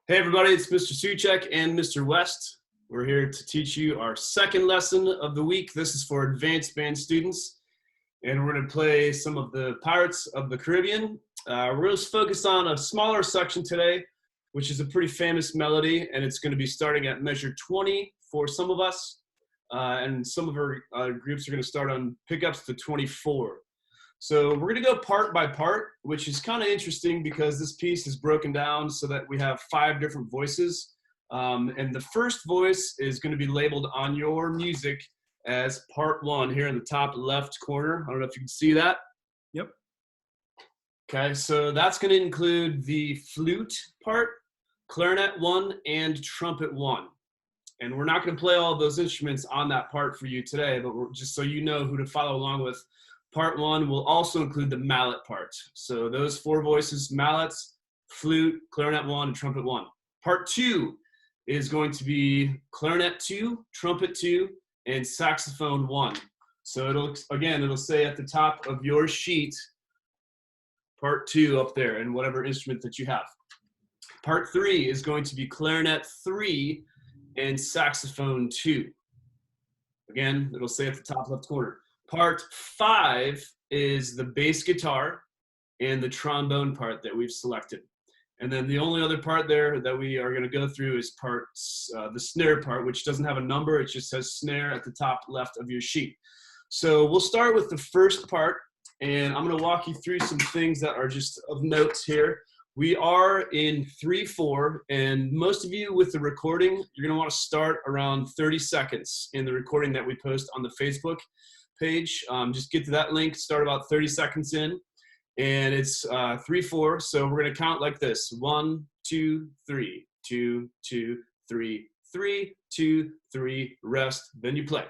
Hey everybody, it's Mr. Suchek and Mr. West. We're here to teach you our second lesson of the week. This is for advanced band students, and we're going to play some of the Pirates of the Caribbean. We're going to focus on a smaller section today, which is a pretty famous melody, and it's going to be starting at measure 20 for some of us, and some of our groups are going to start on pickups to 24. So we're going to go part by part, which is kind of interesting because this piece is broken down so that we have 5 different voices. And the first voice is going to be labeled on your music as part 1 here in the top left corner. I don't know if you can see that. Yep. Okay, so that's going to include the flute part, clarinet 1, and trumpet 1. And we're not going to play all of those instruments on that part for you today, but just so you know who to follow along with. Part 1 will also include the mallet part. So those 4 voices, mallets, flute, clarinet 1, and trumpet 1. Part 2 is going to be clarinet 2, trumpet 2, and saxophone 1. So it'll say at the top of your sheet, part 2 up there, and whatever instrument that you have. Part 3 is going to be clarinet 3 and saxophone 2. Again, it'll say at the top left corner. Part 5 is the bass guitar and the trombone part that we've selected. And then the only other part there that we are going to go through is the snare part, which doesn't have a number. It just says snare at the top left of your sheet. So we'll start with the first part, and I'm going to walk you through some things that are just of notes here. We are in 3/4, and most of you with the recording, you're going to want to start around 30 seconds in the recording that we post on the Facebook page. Just get to that link, start about 30 seconds in, and it's 3/4. So we're going to count like this: 1, 2, 3, 2, 2, 3, 3, 2, 3, rest, then you play.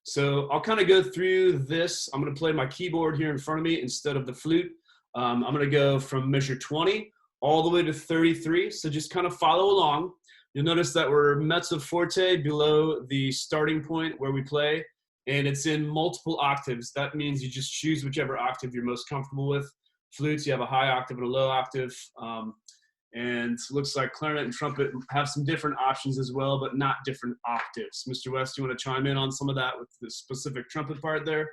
So I'll kind of go through this. I'm going to play my keyboard here in front of me instead of the flute. I'm going to go from measure 20 all the way to 33. So just kind of follow along. You'll notice that we're mezzo forte below the starting point where we play, and it's in multiple octaves. That means you just choose whichever octave you're most comfortable with. Flutes, you have a high octave and a low octave. And it looks like clarinet and trumpet have some different options as well, but not different octaves. Mr. West, you want to chime in on some of that with the specific trumpet part there?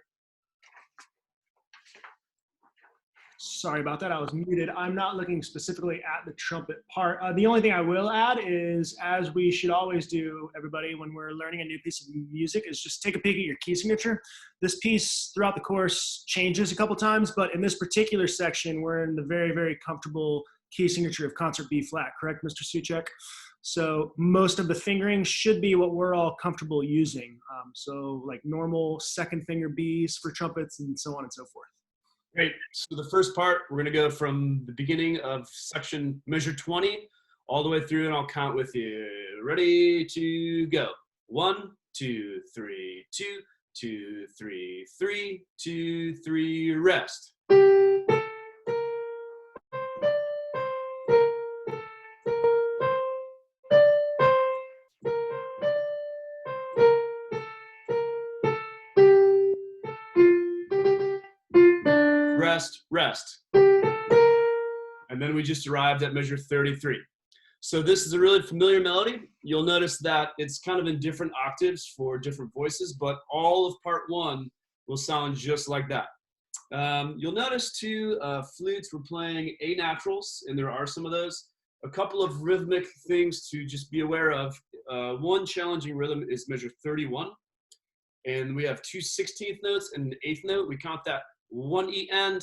Sorry about that. I was muted. I'm not looking specifically at the trumpet part. The only thing I will add is, as we should always do, everybody, when we're learning a new piece of music, is just take a peek at your key signature. This piece throughout the course changes a couple times, but in this particular section, we're in the very, very comfortable key signature of concert B flat, correct, Mr. Suchek? So most of the fingering should be what we're all comfortable using. So like normal second finger Bs for trumpets and so on and so forth. Great. So the first part, we're going to go from the beginning of section measure 20 all the way through, and I'll count with you. Ready to go. 1, 2, 3, 2, 2, 3, 3, 2, 3, rest. Rest, rest. And then we just arrived at measure 33. So this is a really familiar melody. You'll notice that it's kind of in different octaves for different voices, but all of part 1 will sound just like that. You'll notice too, flutes, we're playing A naturals, and there are some of those. A couple of rhythmic things to just be aware of. One challenging rhythm is measure 31. And we have 2 16th notes and an 8th note. We count that 1 E end.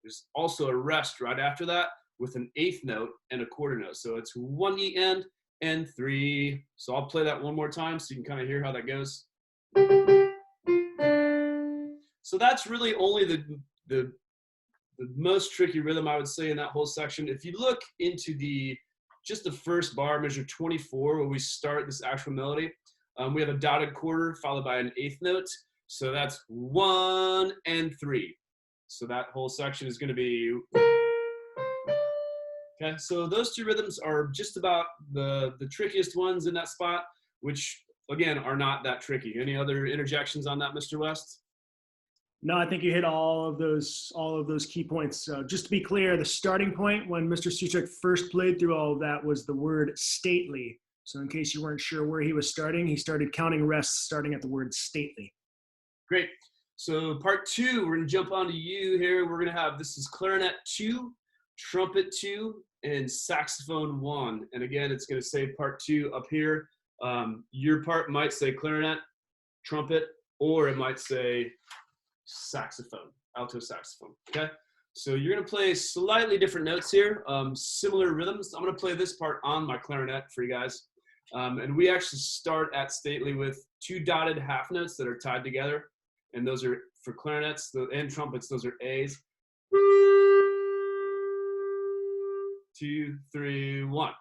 There's also a rest right after that with an 8th note and a quarter note. So it's 1 E end and 3. So I'll play that one more time so you can kind of hear how that goes. So that's really only the most tricky rhythm, I would say, in that whole section. If you look into just the first bar, measure 24, where we start this actual melody, we have a dotted quarter followed by an 8th note. So that's 1 and 3. So that whole section is going to be. Okay, so those 2 rhythms are just about the trickiest ones in that spot, which again are not that tricky. Any other interjections on that, Mr. West? No, I think you hit all of those key points. So just to be clear, the starting point when Mr. Suchek first played through all of that was the word stately. So in case you weren't sure where he was starting, he started counting rests starting at the word stately. Great. So part 2, we're going to jump onto you here. We're going to have, this is clarinet 2, trumpet 2, and saxophone 1. And again, it's going to say part 2 up here. Your part might say clarinet, trumpet, or it might say saxophone, alto saxophone, okay? So you're gonna play slightly different notes here, similar rhythms. I'm gonna play this part on my clarinet for you guys. And we actually start at stately with 2 dotted half notes that are tied together. And those are, for clarinets and trumpets, those are A's. 2, 3, 1.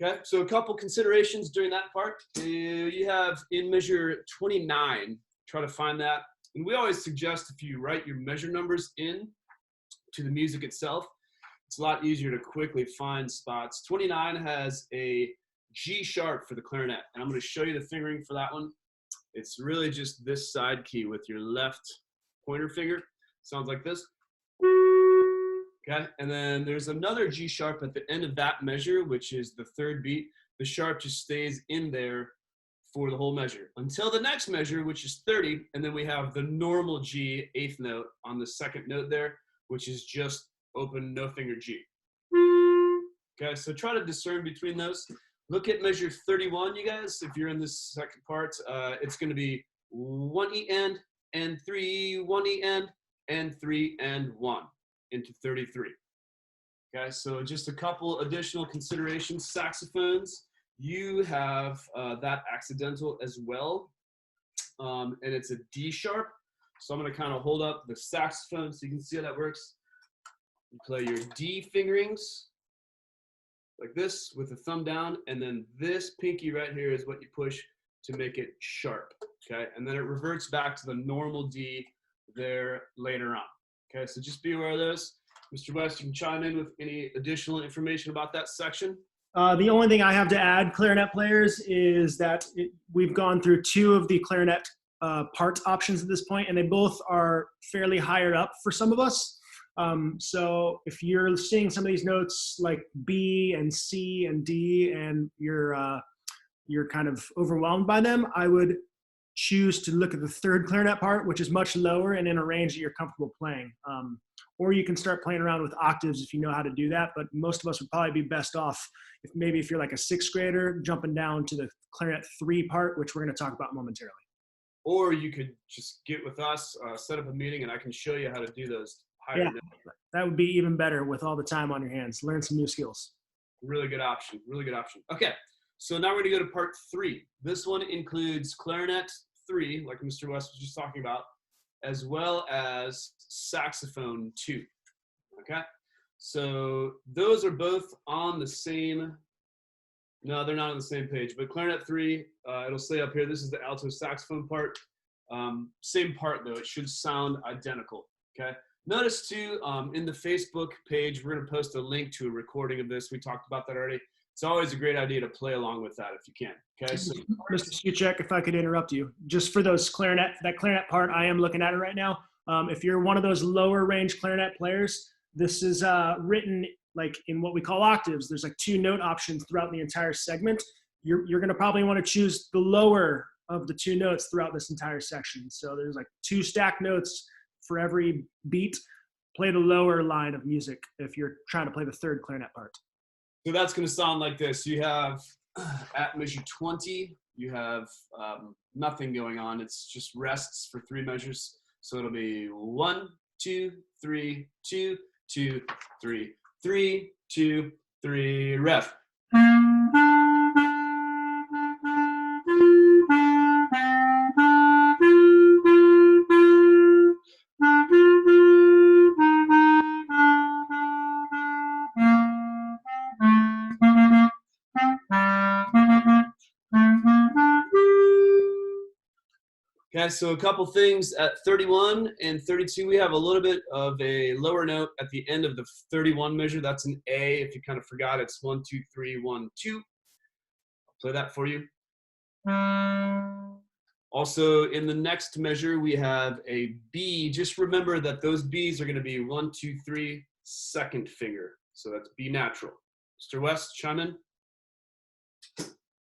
Okay, so a couple considerations during that part. You have in measure 29, try to find that. And we always suggest if you write your measure numbers in to the music itself, it's a lot easier to quickly find spots. 29 has a G sharp for the clarinet, and I'm going to show you the fingering for that one. It's really just this side key with your left pointer finger. Sounds like this. Okay, and then there's another G sharp at the end of that measure, which is the 3rd beat. The sharp just stays in there for the whole measure until the next measure, which is 30, and then we have the normal G 8th note on the 2nd note there, which is just open no finger G. Okay, so try to discern between those. Look at measure 31, you guys. If you're in this second part, it's going to be 1 E end and 3, 1 E end and 3 and 1 into 33. Okay, so just a couple additional considerations. Saxophones, you have that accidental as well, and it's a D sharp. So I'm going to kind of hold up the saxophone so you can see how that works. You play your D fingerings like this with the thumb down, and then this pinky right here is what you push to make it sharp, okay? And then it reverts back to the normal D there later on. Okay, so just be aware of those. Mr. West, you can chime in with any additional information about that section. The only thing I have to add, clarinet players, is that we've gone through 2 of the clarinet part options at this point, and they both are fairly higher up for some of us. So if you're seeing some of these notes like B and C and D, and you're kind of overwhelmed by them, I would choose to look at the 3rd clarinet part, which is much lower and in a range that you're comfortable playing. Or you can start playing around with octaves if you know how to do that, but most of us would probably be best off if you're like a 6th grader, jumping down to the clarinet 3 part, which we're going to talk about momentarily. Or you could just get with us, set up a meeting, and I can show you how to do those higher notes. That would be even better with all the time on your hands. Learn some new skills. Really good option, really good option. Okay, so now we're going to go to part 3. This one includes clarinet 3, like Mr. West was just talking about, as well as saxophone 2, okay? So those are both on the same, no, they're not on the same page, but clarinet 3, it'll say up here, this is the alto saxophone part. Same part though, it should sound identical, okay? Notice too, in the Facebook page, we're gonna post a link to a recording of this. We talked about that already. It's always a great idea to play along with that if you can. Okay. So, Mr. Suchek, if I could interrupt you, just for that clarinet part, I am looking at it right now. If you're one of those lower range clarinet players, this is written like in what we call octaves. There's like 2 note options throughout the entire segment. You're going to probably want to choose the lower of the 2 notes throughout this entire section. So there's like 2 stacked notes for every beat. Play the lower line of music if you're trying to play the 3rd clarinet part. So that's going to sound like this. You have at measure 20, you have nothing going on. It's just rests for 3 measures. So it'll be 1, 2, 3, 2, 2, 3, 3, 2, 3, ref. Okay, so a couple things at 31 and 32, we have a little bit of a lower note at the end of the 31 measure. That's an A. If you kind of forgot, it's 1, 2, 3, 1, 2. I'll play that for you. Also, in the next measure, we have a B. Just remember that those Bs are going to be 1, 2, 3, second finger. So that's B natural. Mr. West, chime in.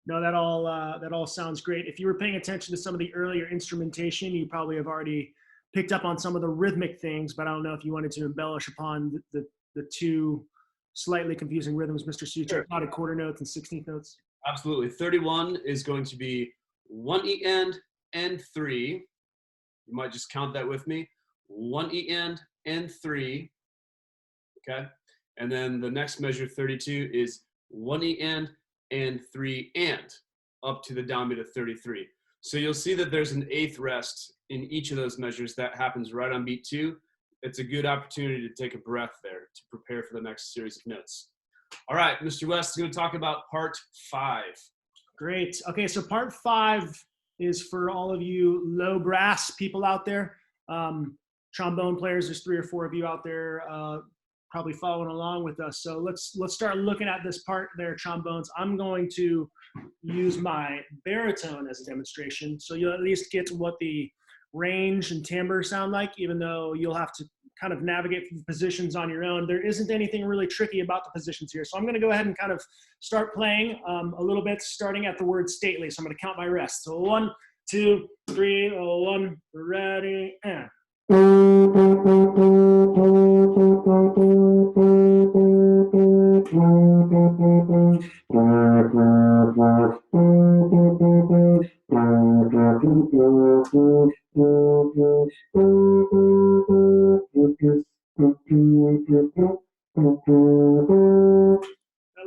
No, that all sounds great. If you were paying attention to some of the earlier instrumentation, you probably have already picked up on some of the rhythmic things, but I don't know if you wanted to embellish upon the two slightly confusing rhythms, Mr. Suchek, Sure. dotted quarter notes and 16th notes. Absolutely. 31 is going to be 1 E and 3. You might just count that with me. 1 E and 3. Okay. And then the next measure, 32, is 1 E and 3 and up to the downbeat of 33. So you'll see that there's an eighth rest in each of those measures that happens right on beat 2. It's a good opportunity to take a breath there to prepare for the next series of notes. All right, Mr. West is going to talk about part 5. Great. Okay, so part 5 is for all of you low brass people out there. Trombone players, there's 3 or 4 of you out there probably following along with us. So let's start looking at this part there, trombones. I'm going to use my baritone as a demonstration, so you'll at least get what the range and timbre sound like, even though you'll have to kind of navigate through the positions on your own. There isn't anything really tricky about the positions here. So I'm going to go ahead and kind of start playing a little bit, starting at the word stately. So I'm going to count my rests. So 1, 2, 3, 1, ready, and. The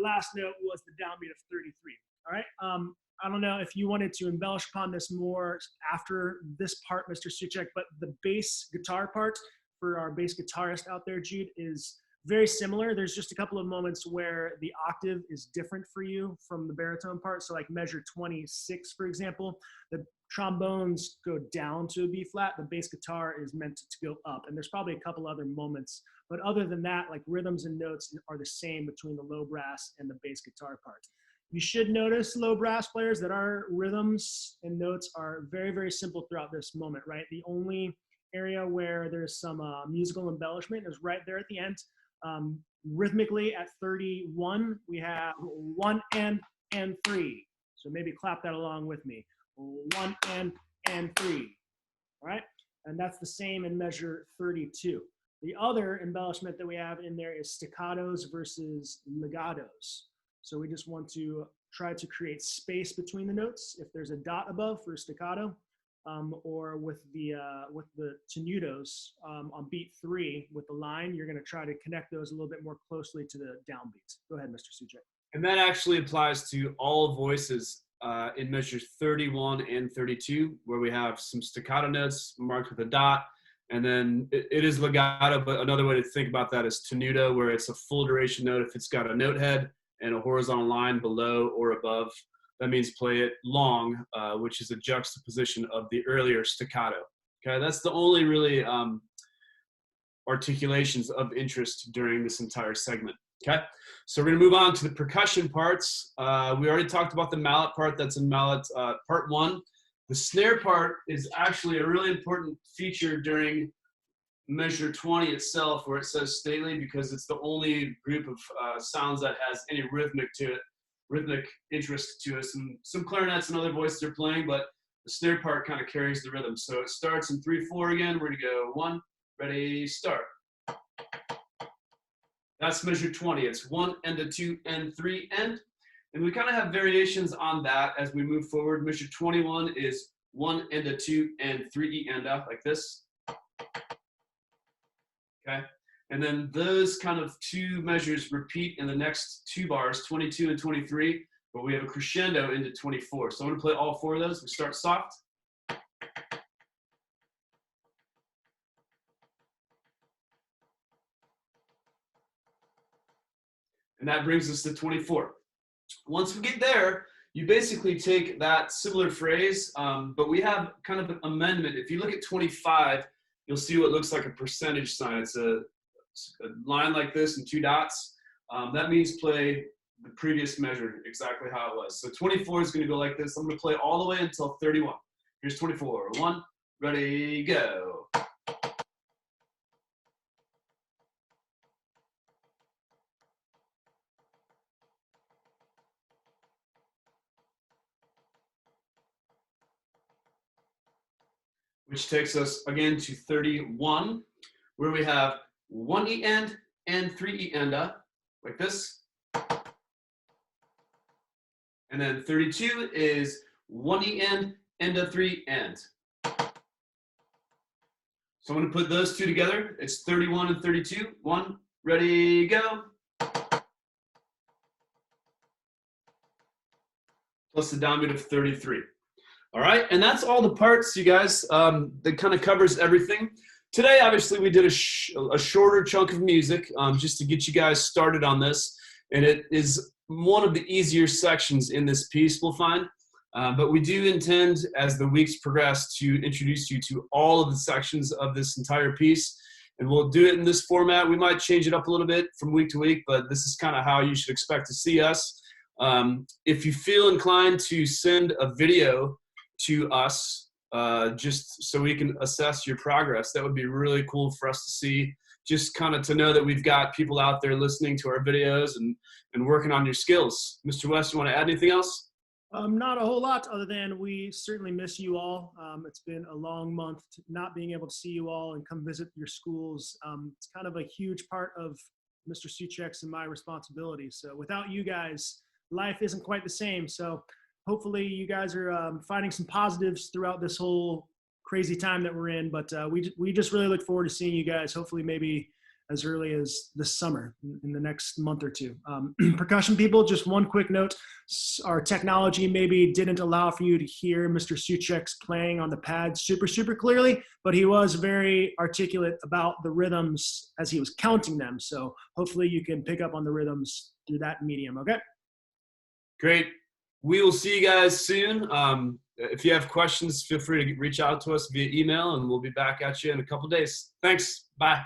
last note was the downbeat of 33. All right. I don't know if you wanted to embellish upon this more after this part, Mr. Suchek, but the bass guitar part for our bass guitarist out there, Jude, is very similar. There's just a couple of moments where the octave is different for you from the baritone part. So like measure 26, for example, the trombones go down to a B flat. The bass guitar is meant to go up. And there's probably a couple other moments. But other than that, like rhythms and notes are the same between the low brass and the bass guitar part. You should notice, low brass players, that our rhythms and notes are very, very simple throughout this moment, right? The only area where there's some musical embellishment is right there at the end. Rhythmically at 31, we have 1 and 3. So maybe clap that along with me. 1 and 3. All right? And that's the same in measure 32. The other embellishment that we have in there is staccatos versus legatos. So we just want to try to create space between the notes. If there's a dot above for staccato, or with the tenutos on beat 3 with the line, you're going to try to connect those a little bit more closely to the downbeats. Go ahead, Mr. Suchek. And that actually applies to all voices in measures 31 and 32, where we have some staccato notes marked with a dot. And then it is legato, but another way to think about that is tenuto, where it's a full duration note if it's got a note head and a horizontal line below or above. That means play it long, which is a juxtaposition of the earlier staccato. Okay, that's the only really articulations of interest during this entire segment. Okay, so we're gonna move on to the percussion parts. We already talked about the mallet part. That's in mallet part 1. The snare part is actually a really important feature during measure 20 itself, where it says stately, because it's the only group of sounds that has any rhythmic to it, rhythmic interest to us. And some clarinets and other voices are playing, but the snare part kind of carries the rhythm. So it starts in 3/4 again. We're gonna go 1, ready, start. That's measure 20. It's 1 and a 2 and 3 and. And we kind of have variations on that as we move forward. Measure 21 is 1 and a 2 and 3 E and A, like this. Okay, and then those kind of 2 measures repeat in the next 2 bars, 22 and 23, but we have a crescendo into 24. So I'm gonna play all 4 of those. We start soft. And that brings us to 24. Once we get there, You basically take that similar phrase, but we have kind of an amendment. If you look at 25, you'll see what looks like a percentage sign. It's a line like this and 2 dots. That means play the previous measure exactly how it was. So 24 is going to go like this. I'm going to play all the way until 31. Here's 24. 1, ready, go. Which takes us again to 31, where we have 1 E end and 3 E enda, like this. And then 32 is 1 E end, enda 3 end. So I'm going to put those two together. It's 31 and 32. 1, ready, go. Plus the downbeat of 33. All right, and that's all the parts, you guys. That kind of covers everything. Today, obviously, we did a shorter chunk of music just to get you guys started on this. And it is one of the easier sections in this piece, we'll find. But we do intend, as the weeks progress, to introduce you to all of the sections of this entire piece. And we'll do it in this format. We might change it up a little bit from week to week, but this is kind of how you should expect to see us. If you feel inclined to send a video to us, just so we can assess your progress, that would be really cool for us to see, just kind of to know that we've got people out there listening to our videos and working on your skills. Mr. West, you want to add anything else? Not a whole lot, other than we certainly miss you all. It's been a long month not being able to see you all and come visit your schools. It's kind of a huge part of Mr. Suchek's and my responsibility. So without you guys, life isn't quite the same. So hopefully you guys are finding some positives throughout this whole crazy time that we're in. But we just really look forward to seeing you guys, hopefully maybe as early as this summer, in the next month or two. Percussion people, just one quick note. Our technology maybe didn't allow for you to hear Mr. Suchek's playing on the pad super clearly, but he was very articulate about the rhythms as he was counting them. So hopefully you can pick up on the rhythms through that medium, okay? Great. We will see you guys soon. If you have questions, feel free to reach out to us via email, and we'll be back at you in a couple days. Thanks. Bye.